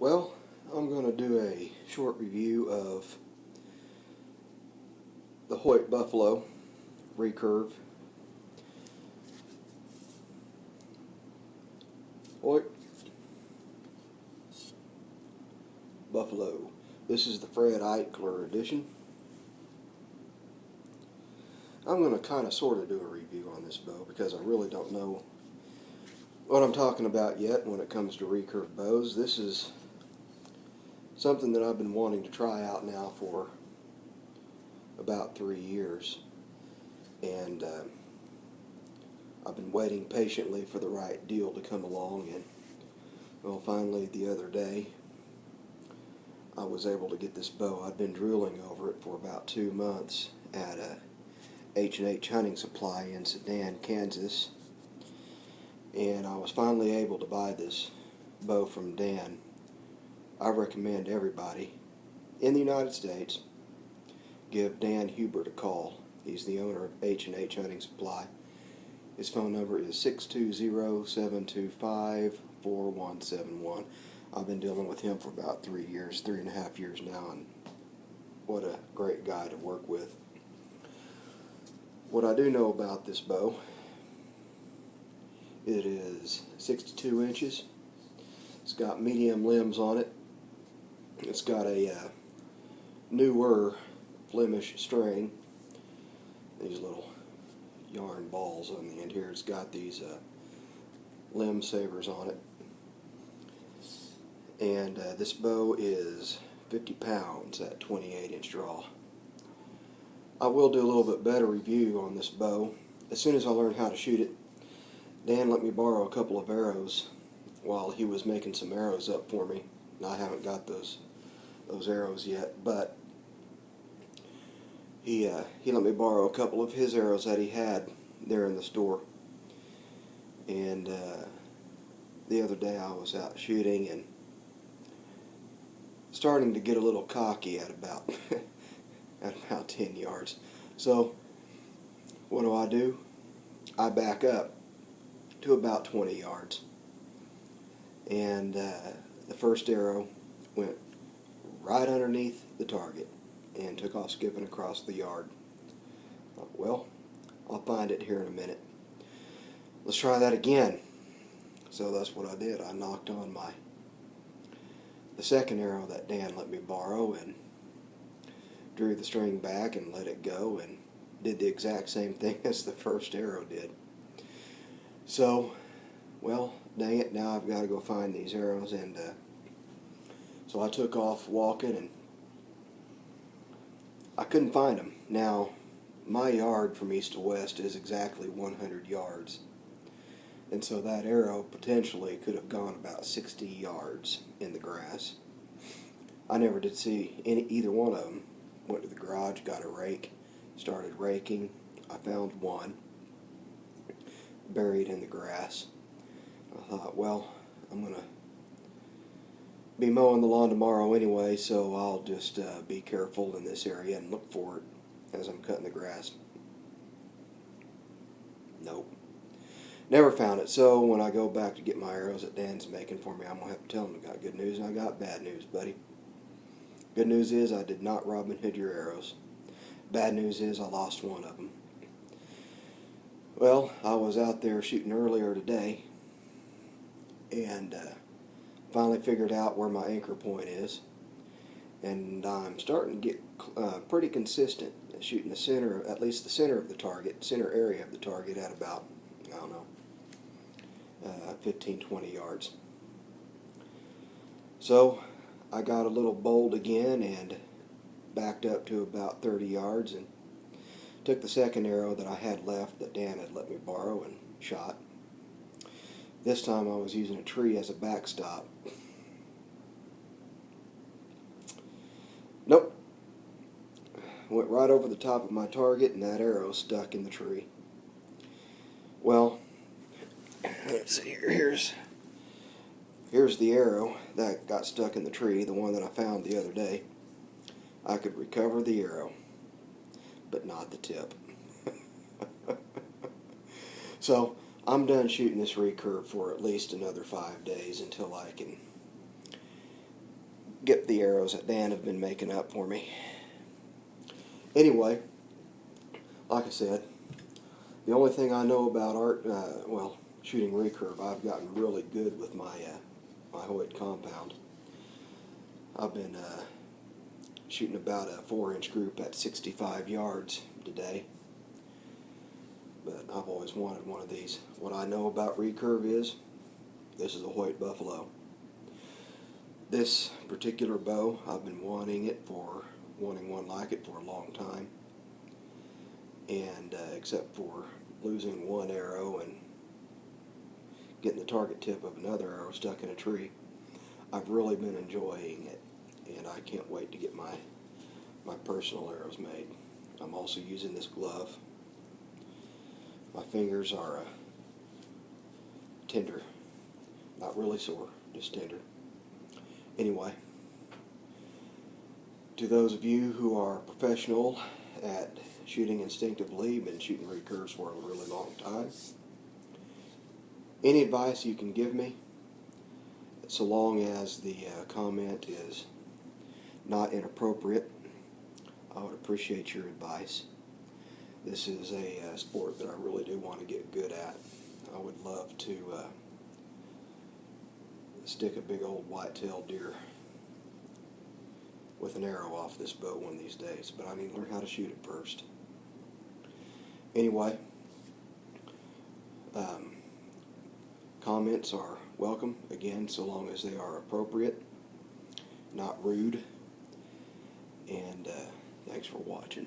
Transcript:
Well, I'm going to do a short review of the Hoyt Buffalo Recurve. Hoyt Buffalo. This is the Fred Eichler edition. I'm going to kind of sort of do a review on this bow because I really don't know what I'm talking about yet when it comes to recurve bows. This is something that I've been wanting to try out now for about 3 years, and I've been waiting patiently for the right deal to come along, and well, finally the other day I was able to get this bow. I'd been drooling over it for about 2 months at a H&H Hunting Supply in Sedan, Kansas, and I was finally able to buy this bow from Dan. I recommend everybody in the United States give Dan Hubert a call. He's the owner of H&H Hunting Supply. His phone number is 620-725-4171. I've been dealing with him for about 3 years, 3.5 years now, and what a great guy to work with. What I do know about this bow, it is 62 inches. It's got medium limbs on it. It's got a newer Flemish string. These little yarn balls on the end here. It's got these limb savers on it. And this bow is 50 pounds at 28-inch draw. I will do a little bit better review on this bow as soon as I learn how to shoot it. Dan let me borrow a couple of arrows while he was making some arrows up for me. And I haven't got those arrows yet, but he let me borrow a couple of his arrows that he had there in the store. And the other day I was out shooting and starting to get a little cocky at about at about 10 yards. So what do? I back up to about 20 yards, and the first arrow went right underneath the target and took off skipping across the yard. Well, I'll find it here in a minute. Let's try that again. So that's what I did. I knocked on the second arrow that Dan let me borrow and drew the string back and let it go and did the exact same thing as the first arrow did. So, well, dang it, now I've got to go find these arrows, and so I took off walking and I couldn't find them. Now, my yard from east to west is exactly 100 yards, and so that arrow potentially could have gone about 60 yards in the grass. I never did see either one of them. Went to the garage, got a rake, started raking. I found one buried in the grass. I thought, well, I'm going to be mowing the lawn tomorrow anyway, so I'll just be careful in this area and look for it as I'm cutting the grass. Nope. Never found it. So when I go back to get my arrows that Dan's making for me, I'm going to have to tell him I got good news and I got bad news, buddy. Good news is I did not Robin Hood your arrows. Bad news is I lost one of them. Well, I was out there shooting earlier today and finally figured out where my anchor point is, and I'm starting to get pretty consistent at shooting the center, at least the center of the target, center area of the target at about, I don't know, 15-20 yards. So I got a little bold again and backed up to about 30 yards and took the second arrow that I had left that Dan had let me borrow and shot. This time I was using a tree as a backstop. Nope. Went right over the top of my target and that arrow stuck in the tree. Well, let's see here. Here's the arrow that got stuck in the tree, the one that I found the other day. I could recover the arrow, but not the tip. So I'm done shooting this recurve for at least another 5 days until I can get the arrows that Dan have been making up for me. Anyway, like I said, the only thing I know about shooting recurve, I've gotten really good with my Hoyt compound. I've been shooting about a 4-inch group at 65 yards today, but I've always wanted one of these. What I know about recurve is this is a Hoyt Buffalo. This particular bow, I've been wanting one like it for a long time, and except for losing one arrow and getting the target tip of another arrow stuck in a tree, I've really been enjoying it, and I can't wait to get my personal arrows made. I'm also using this glove. My fingers are tender, not really sore, just tender. Anyway, to those of you who are professional at shooting instinctively, been shooting recurves for a really long time, any advice you can give me, so long as the comment is not inappropriate, I would appreciate your advice. This is a sport that I really do want to get good at. I would love to stick a big old white-tailed deer with an arrow off this bow one of these days, but I need to learn how to shoot it first. Anyway, comments are welcome, again, so long as they are appropriate, not rude, and thanks for watching.